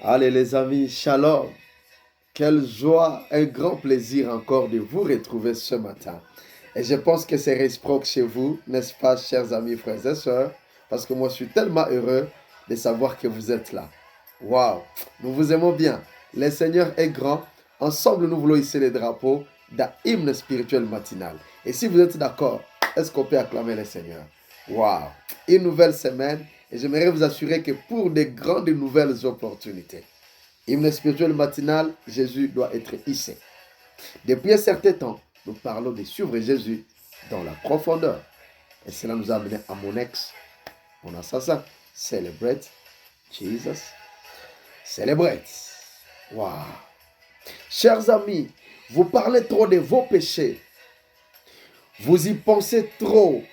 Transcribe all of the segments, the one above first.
Allez les amis, shalom. Quelle joie, un grand plaisir encore de vous retrouver ce matin. Et je pense que c'est réciproque chez vous, n'est-ce pas, chers amis, frères et sœurs? Parce que moi, je suis tellement heureux de savoir que vous êtes là. Waouh, nous vous aimons bien. Le Seigneur est grand. Ensemble, nous voulons hisser les drapeaux d'un hymne spirituel matinal. Et si vous êtes d'accord, est-ce qu'on peut acclamer le Seigneur? Waouh, une nouvelle semaine. Et j'aimerais vous assurer que pour de grandes nouvelles opportunités, hymne spirituel matinal, Jésus doit être hissé. Depuis un certain temps, nous parlons de suivre Jésus dans la profondeur. Et cela nous a amené à mon ex, mon assassin. Celebrate Jesus. Celebrate. Waouh. Chers amis, vous parlez trop de vos péchés. Vous y pensez trop.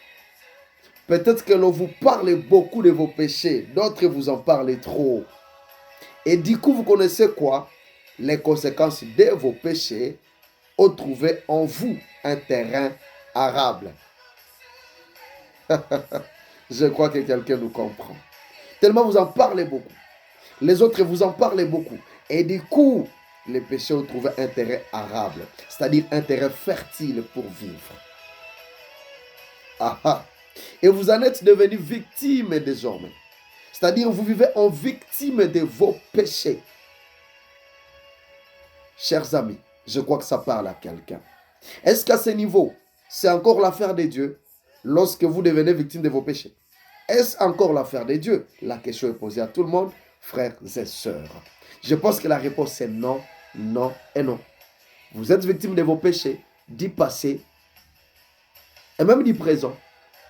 Peut-être que l'on vous parle beaucoup de vos péchés. D'autres vous en parlent trop. Et du coup, vous connaissez quoi? Les conséquences de vos péchés ont trouvé en vous un terrain arable. Je crois que quelqu'un nous comprend. Tellement vous en parlez beaucoup. Les autres vous en parlent beaucoup. Et du coup, les péchés ont trouvé un terrain arable. C'est-à-dire un terrain fertile pour vivre. Ah ah. Et vous en êtes devenu victime désormais. C'est-à-dire vous vivez en victime de vos péchés. Chers amis, je crois que ça parle à quelqu'un. Est-ce qu'à ce niveau, c'est encore l'affaire de Dieu lorsque vous devenez victime de vos péchés? Est-ce encore l'affaire de Dieu? La question est posée à tout le monde, frères et sœurs. Je pense que la réponse est non, non et non. Vous êtes victime de vos péchés, du passé et même du présent.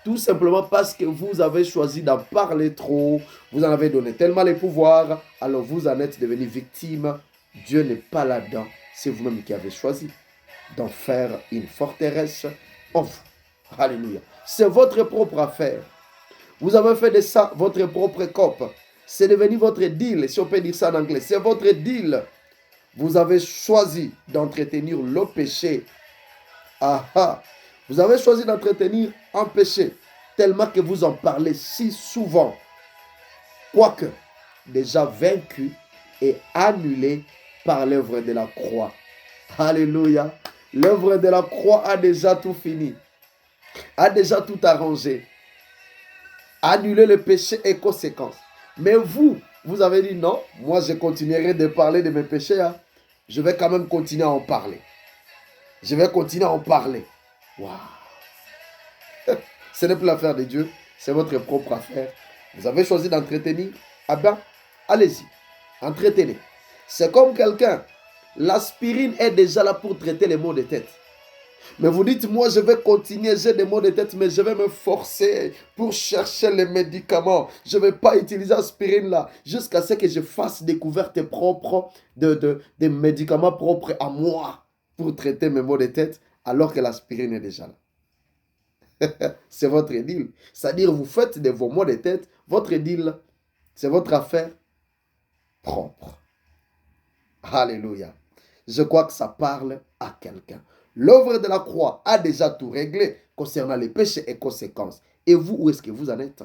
Tout simplement parce que vous avez choisi d'en parler trop, vous en avez donné tellement les pouvoirs, alors vous en êtes devenu victime. Dieu n'est pas là-dedans, c'est vous-même qui avez choisi d'en faire une forteresse en vous. Alléluia. C'est votre propre affaire. Vous avez fait de ça votre propre cop. C'est devenu votre deal, si on peut dire ça en anglais. C'est votre deal. Vous avez choisi d'entretenir le péché. Ah ah. Vous avez choisi d'entretenir un péché tellement que vous en parlez si souvent. Quoique déjà vaincu et annulé par l'œuvre de la croix. Alléluia. L'œuvre de la croix a déjà tout fini. A déjà tout arrangé. Annuler le péché et conséquences. Mais vous avez dit non, moi je continuerai de parler de mes péchés. Hein. Je vais quand même continuer à en parler. Je vais continuer à en parler. Waouh. Ce n'est plus l'affaire de Dieu, c'est votre propre affaire. Vous avez choisi d'entretenir. Ah ben, allez-y, entretenez. C'est comme quelqu'un. L'aspirine est déjà là pour traiter les maux de tête. Mais vous dites, moi je vais continuer, j'ai des maux de tête, mais je vais me forcer pour chercher les médicaments. Je ne vais pas utiliser l'aspirine là, jusqu'à ce que je fasse découverte propre des médicaments propres à moi pour traiter mes maux de tête, alors que l'aspirine est déjà là. C'est votre deal. C'est-à-dire, vous faites de vos maux de tête, votre deal, c'est votre affaire propre. Alléluia. Je crois que ça parle à quelqu'un. L'œuvre de la croix a déjà tout réglé concernant les péchés et conséquences. Et vous, où est-ce que vous en êtes?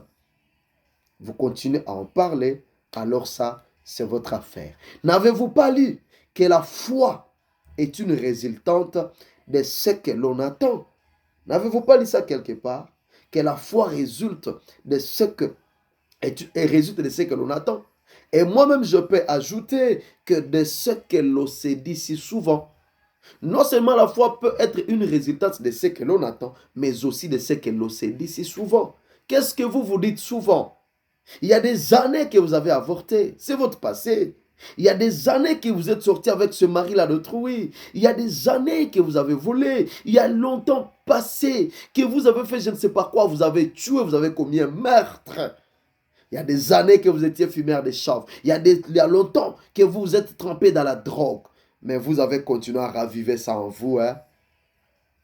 Vous continuez à en parler, alors ça, c'est votre affaire. N'avez-vous pas lu que la foi est une résultante de ce que l'on attend? N'avez-vous pas lu ça quelque part? Que la foi résulte de ce que, et résulte de ce que l'on attend. Et moi-même, je peux ajouter que de ce que l'on s'est dit si souvent, non seulement la foi peut être une résultante de ce que l'on attend, mais aussi de ce que l'on s'est dit si souvent. Qu'est-ce que vous vous dites souvent? Il y a des années que vous avez avorté, c'est votre passé. Il y a des années que vous êtes sorti avec ce mari-là d'autrui. Il y a des années que vous avez volé. Il y a longtemps passé que vous avez fait je ne sais pas quoi. Vous avez tué, vous avez commis un meurtre. Il y a des années que vous étiez fumeur de chanvre. Il y a longtemps que vous êtes trempé dans la drogue. Mais vous avez continué à raviver ça en vous. Hein?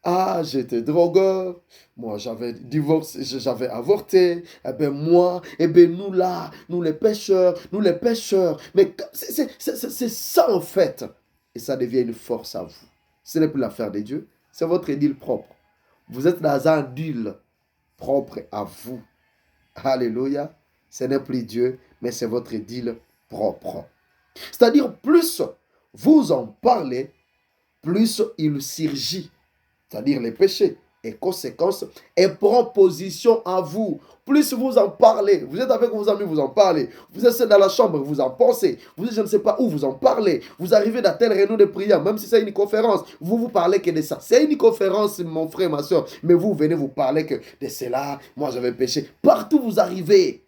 Ah, j'étais drogueur. Moi, j'avais divorcé, j'avais avorté. Eh bien, moi, eh bien, nous là, nous les pécheurs, nous les pécheurs. Mais c'est ça en fait. Et ça devient une force à vous. Ce n'est plus l'affaire de Dieu, c'est votre deal propre. Vous êtes dans un deal propre à vous. Alléluia. Ce n'est plus Dieu, mais c'est votre deal propre. C'est-à-dire, plus vous en parlez, plus il surgit, c'est-à-dire les péchés et conséquences, et prend position en vous. Plus vous en parlez, vous êtes avec vos amis, vous en parlez, vous êtes dans la chambre, vous en pensez, vous êtes je ne sais pas où, vous en parlez, vous arrivez dans telle réunion de prière, même si c'est une conférence, vous parlez que de ça. C'est une conférence, mon frère, ma soeur, mais vous venez vous parler que de cela, moi j'avais péché. Partout vous arrivez,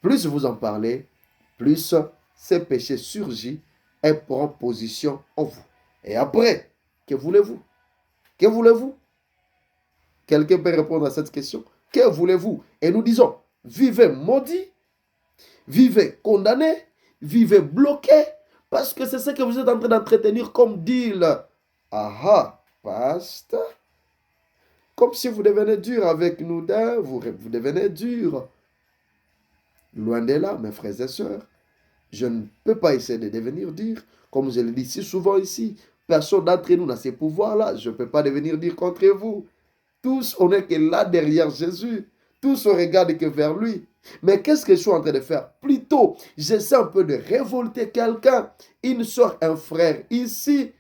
plus vous en parlez, plus ces péchés surgissent et prend position en vous. Et après, que voulez-vous? Que voulez-vous? Quelqu'un peut répondre à cette question? Que voulez-vous? Et nous disons, vivez maudit, vivez condamné, vivez bloqué, parce que c'est ce que vous êtes en train d'entretenir comme deal. Ah, pasteur, comme si vous devenez dur avec nous, vous devenez dur. Loin de là, mes frères et sœurs, je ne peux pas essayer de devenir dur, comme je le dis si souvent ici. Personne d'entre nous n'a ces pouvoirs-là. Je ne peux pas devenir dur contre vous. Tous, on n'est que là derrière Jésus. Tous, on regarde que vers lui. Mais qu'est-ce que je suis en train de faire? Plutôt, j'essaie un peu de révolter quelqu'un, une soeur, un frère ici,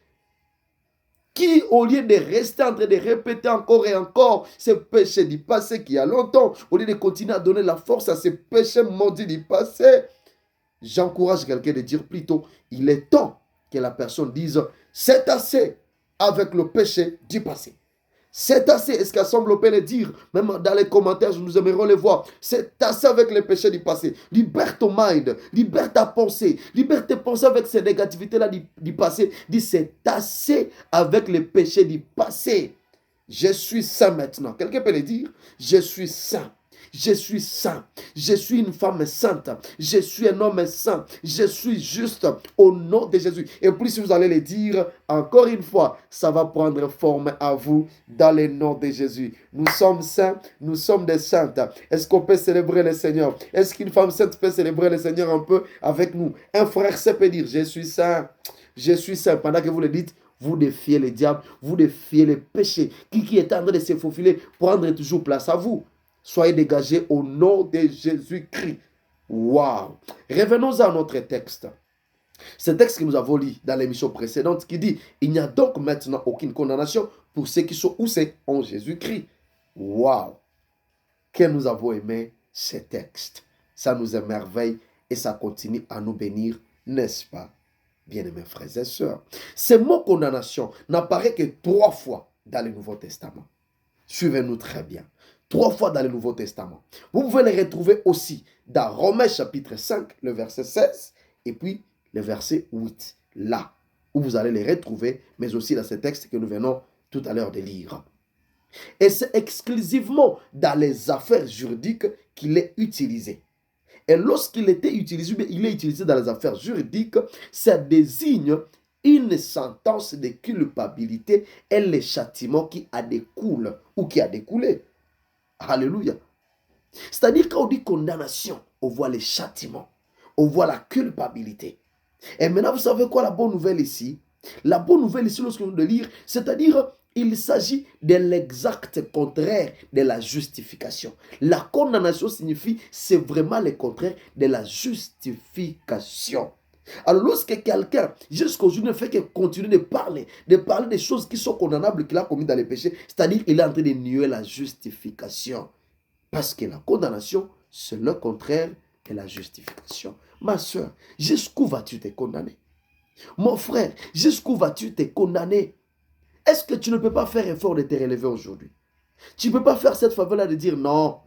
qui, au lieu de rester en train de répéter encore et encore ces péchés du passé qui a longtemps, au lieu de continuer à donner la force à ces péchés maudits du passé, j'encourage quelqu'un de dire plutôt, il est temps que la personne dise, c'est assez avec le péché du passé. C'est assez, est-ce qu'Assemble peut le dire? Même dans les commentaires, nous aimerons les voir. C'est assez avec les péchés du passé. Libère ton mind, libère ta pensée, libère tes pensées avec ces négativités-là du passé. Dis, c'est assez avec les péchés du passé. Je suis saint maintenant. Quelqu'un peut le dire? Je suis saint. Je suis saint. Je suis une femme sainte. Je suis un homme saint. Je suis juste au nom de Jésus. Et puis si vous allez le dire encore une fois, ça va prendre forme à vous dans le nom de Jésus. Nous sommes saints, nous sommes des saintes. Est-ce qu'on peut célébrer le Seigneur? Est-ce qu'une femme sainte peut célébrer le Seigneur un peu avec nous? Un frère saint peut dire, je suis saint. Je suis saint. Pendant que vous le dites, vous défiez le diable, vous défiez les péchés qui est en train de se faufiler, prendre toujours place à vous. Soyez dégagés au nom de Jésus-Christ. Waouh! Revenons à notre texte. Ce texte que nous avons lu dans l'émission précédente qui dit, il n'y a donc maintenant aucune condamnation pour ceux qui sont où c'est en Jésus-Christ. Waouh! Que nous avons aimé ce texte. Ça nous émerveille et ça continue à nous bénir, n'est-ce pas? Bien-aimés frères et sœurs, ce mot condamnation n'apparaît que 3 fois dans le Nouveau Testament. Suivez-nous très bien. 3 fois dans le Nouveau Testament. Vous pouvez les retrouver aussi dans Romains chapitre 5, le verset 16, et puis le verset 8. Là où vous allez les retrouver, mais aussi dans ce texte que nous venons tout à l'heure de lire. Et c'est exclusivement dans les affaires juridiques qu'il est utilisé. Et lorsqu'il était utilisé, il est utilisé dans les affaires juridiques, ça désigne une sentence de culpabilité et le châtiment qui a découlé ou qui a découlé. Alléluia. C'est-à-dire quand on dit condamnation, on voit le châtiment, on voit la culpabilité. Et maintenant, vous savez quoi la bonne nouvelle ici? La bonne nouvelle ici, lorsque nous de lire, c'est-à-dire il s'agit de l'exact contraire de la justification. La condamnation signifie, c'est vraiment le contraire de la justification. Alors lorsque quelqu'un, jusqu'au jour, ne fait que continuer de parler des choses qui sont condamnables qu'il a commis dans les péchés, c'est-à-dire qu'il est en train de nier la justification. Parce que la condamnation, c'est le contraire de la justification. Ma soeur, jusqu'où vas-tu te condamner? Mon frère, jusqu'où vas-tu te condamner? Est-ce que tu ne peux pas faire effort de te relever aujourd'hui? Tu ne peux pas faire cette faveur-là de dire non,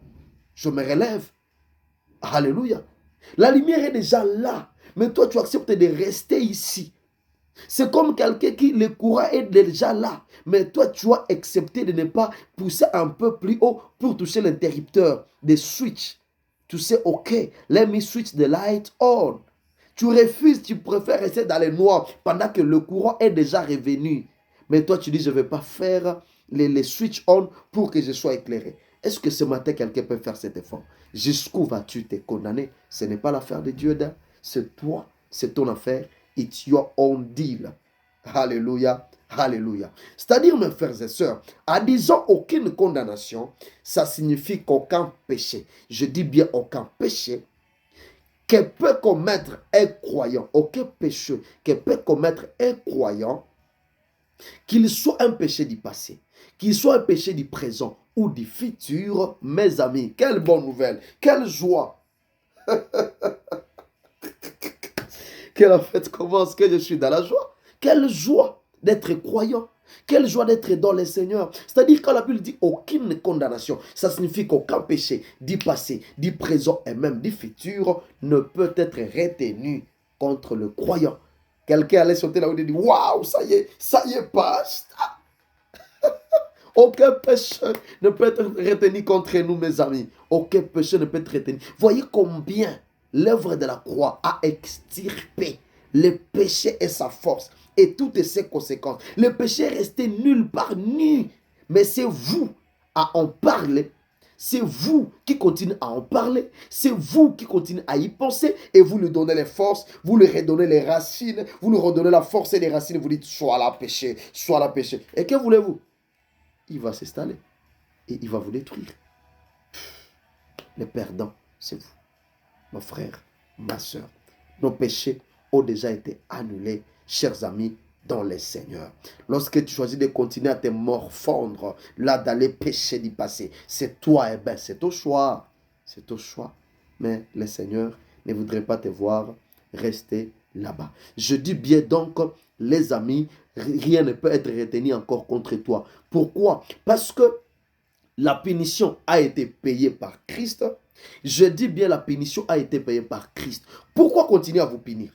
je me relève. Alléluia. La lumière est déjà là. Mais toi, tu acceptes de rester ici. C'est comme quelqu'un qui, le courant est déjà là. Mais toi, tu as accepté de ne pas pousser un peu plus haut pour toucher l'interrupteur des switch. Tu sais, ok, let me switch the light on. Tu refuses, tu préfères rester dans les noirs pendant que le courant est déjà revenu. Mais toi, tu dis, je ne vais pas faire les switch on pour que je sois éclairé. Est-ce que ce matin, quelqu'un peut faire cet effort? Jusqu'où vas-tu te condamner? Ce n'est pas l'affaire de Dieu, c'est toi, c'est ton affaire. It's your own deal. Alléluia, alléluia. C'est-à-dire, mes frères et sœurs, en disant aucune condamnation, ça signifie qu'aucun péché, je dis bien aucun péché, que peut commettre un croyant, aucun péché que peut commettre un croyant, qu'il soit un péché du passé, qu'il soit un péché du présent ou du futur, mes amis, quelle bonne nouvelle, quelle joie que la fête commence, que je suis dans la joie. Quelle joie d'être croyant. Quelle joie d'être dans le Seigneur. C'est-à-dire quand la Bible dit aucune condamnation, ça signifie qu'aucun péché du passé, du présent et même du futur ne peut être retenu contre le croyant. Quelqu'un allait sauter là où il dit waouh, ça y est, passe. Aucun péché ne peut être retenu contre nous, mes amis. Aucun péché ne peut être retenu. Voyez combien l'œuvre de la croix a extirpé le péché et sa force et toutes ses conséquences. Le péché est resté nulle part nu. Mais c'est vous à en parler. C'est vous qui continuez à en parler. C'est vous qui continuez à y penser. Et vous lui donnez les forces. Vous lui redonnez les racines. Vous lui redonnez la force et les racines. Vous dites sois la péché. Sois la péché. Et que voulez-vous? Il va s'installer. Et il va vous détruire. Les perdants, c'est vous. Mon frère, ma soeur. Nos péchés ont déjà été annulés, chers amis, dans le Seigneur. Lorsque tu choisis de continuer à te morfondre, là, d'aller pécher du passé, c'est toi, c'est ton choix. C'est ton choix. Mais le Seigneur ne voudrait pas te voir rester là-bas. Je dis bien donc, les amis, rien ne peut être retenu encore contre toi. Pourquoi? Parce que la punition a été payée par Christ. Je dis bien la punition a été payée par Christ. Pourquoi continuer à vous punir?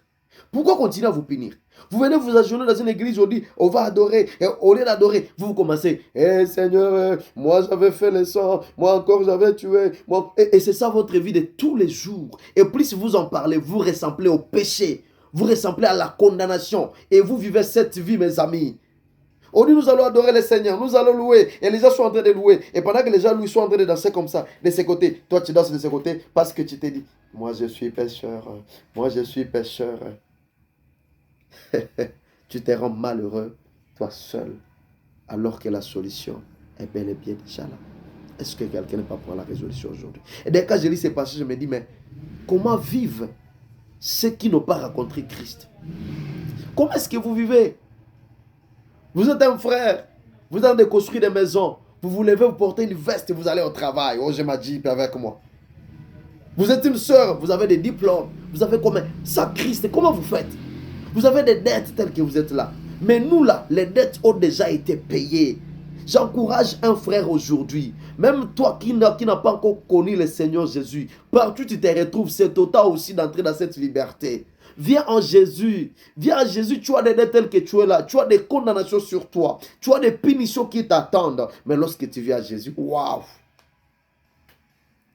Pourquoi continuer à vous punir? Vous venez vous agenouiller dans une église, on dit, on va adorer. Et au lieu d'adorer, vous commencez, Seigneur, moi j'avais fait le sang, moi encore j'avais tué. Et c'est ça votre vie de tous les jours. Et plus vous en parlez, vous ressemblez au péché. Vous ressemblez à la condamnation. Et vous vivez cette vie, mes amis. On dit nous allons adorer le Seigneur, nous allons louer. Et les gens sont en train de louer. Et pendant que les gens louent, sont en train de danser comme ça, de ce côté. Toi, tu danses de ce côté parce que tu t'es dit, moi je suis pécheur, moi je suis pécheur. Tu te rends malheureux, toi seul, alors que la solution est bel et bien déjà là. Est-ce que quelqu'un ne peut pas prendre la résolution aujourd'hui? Et dès que je lis ces passages, je me dis, mais comment vivent ceux qui n'ont pas rencontré Christ? Comment est-ce que vous vivez? Vous êtes un frère, vous êtes en train de construire des maisons, vous vous levez, vous portez une veste et vous allez au travail. Oh, j'ai ma Jeep avec moi. Vous êtes une soeur, vous avez des diplômes, vous avez combien? Ça, Christ, comment vous faites? Vous avez des dettes telles que vous êtes là. Mais nous là, les dettes ont déjà été payées. J'encourage un frère aujourd'hui, même toi qui n'as pas encore connu le Seigneur Jésus, partout tu te retrouves, c'est au temps aussi d'entrer dans cette liberté. Viens en Jésus. Viens en Jésus. Tu as des dettes telles que tu es là. Tu as des condamnations sur toi. Tu as des punitions qui t'attendent. Mais lorsque tu viens à Jésus, waouh!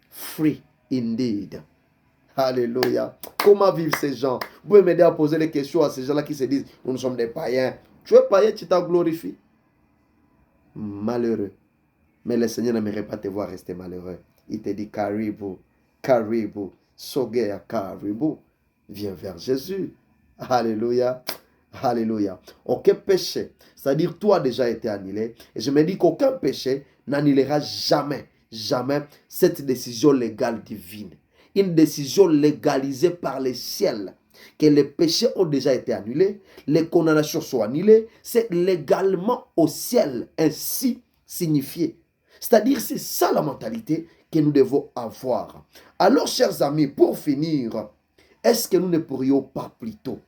Free indeed. Alléluia. Comment vivent ces gens? Vous pouvez m'aider à poser les questions à ces gens-là qui se disent, nous sommes des païens. Tu es païen, tu t'en glorifies. Malheureux. Mais le Seigneur n'aimerait pas te voir rester malheureux. Il te dit, Karibu, Karibu, Sogea Karibu. Viens vers Jésus. Alléluia. Alléluia. Aucun péché, c'est-à-dire toi a déjà été annulé. Et je me dis qu'aucun péché n'annulera jamais, jamais cette décision légale divine. Une décision légalisée par le ciel. Que les péchés ont déjà été annulés, les condamnations sont annulées. C'est légalement au ciel ainsi signifié. C'est-à-dire c'est ça la mentalité que nous devons avoir. Alors chers amis, pour finir, est-ce que nous ne pourrions pas plutôt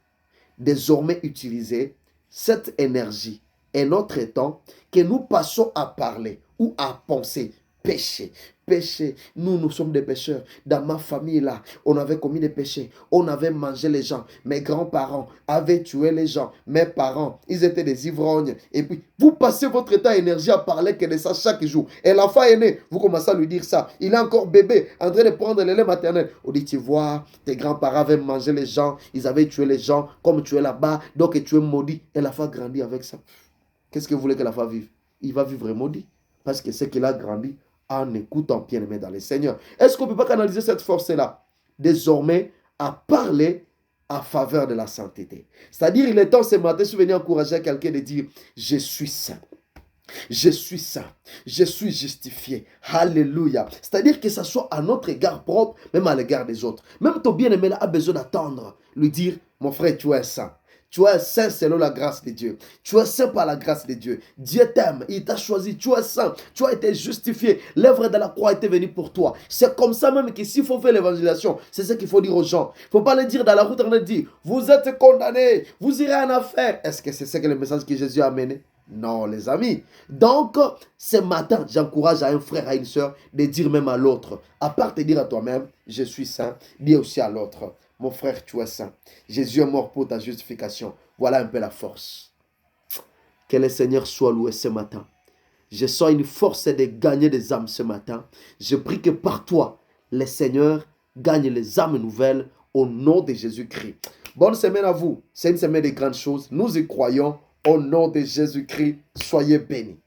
désormais utiliser cette énergie et notre temps que nous passons à parler ou à penser péché, péché, nous sommes des pécheurs. Dans ma famille là, on avait commis des péchés, on avait mangé les gens, mes grands-parents avaient tué les gens, mes parents, ils étaient des ivrognes. Et puis, vous passez votre temps et énergie à parler que de ça chaque jour. Et l'enfant est né, vous commencez à lui dire ça. Il est encore bébé, en train de prendre le lait maternel. On dit, tu vois, tes grands-parents avaient mangé les gens, ils avaient tué les gens, comme tu es là-bas, donc tu es maudit. Et l'enfant grandit avec ça. Qu'est-ce que vous voulez que l'enfant vive? Il va vivre maudit. Parce que c'est qu'il a grandi en écoutant bien-aimé dans le Seigneur. Est-ce qu'on ne peut pas canaliser cette force-là désormais à parler en faveur de la sainteté? C'est-à-dire, il est temps ce matin, je suis venu encourager quelqu'un de dire, je suis saint. Je suis saint, je suis justifié. Alléluia. C'est-à-dire que ça soit à notre égard propre, même à l'égard des autres. Même ton bien-aimé là a besoin d'attendre, lui dire, mon frère, tu es saint. Tu es saint selon la grâce de Dieu. Tu es saint par la grâce de Dieu. Dieu t'aime, il t'a choisi, tu es saint. Tu as été justifié. L'œuvre de la croix était venue pour toi. C'est comme ça même que s'il faut faire l'évangélisation, c'est ce qu'il faut dire aux gens. Il ne faut pas le dire dans la route, on dit, vous êtes condamnés, vous irez en enfer. Est-ce que c'est ça que le message que Jésus a amené? Non, les amis. Donc, ce matin, j'encourage à un frère, à une soeur, de dire même à l'autre, à part te dire à toi-même, je suis saint, dis aussi à l'autre, mon frère, tu es saint. Jésus est mort pour ta justification. Voilà un peu la force. Que le Seigneur soit loué ce matin. Je sens une force de gagner des âmes ce matin. Je prie que par toi, le Seigneur gagne les âmes nouvelles au nom de Jésus-Christ. Bonne semaine à vous. C'est une semaine de grandes choses. Nous y croyons. Au nom de Jésus-Christ, soyez bénis.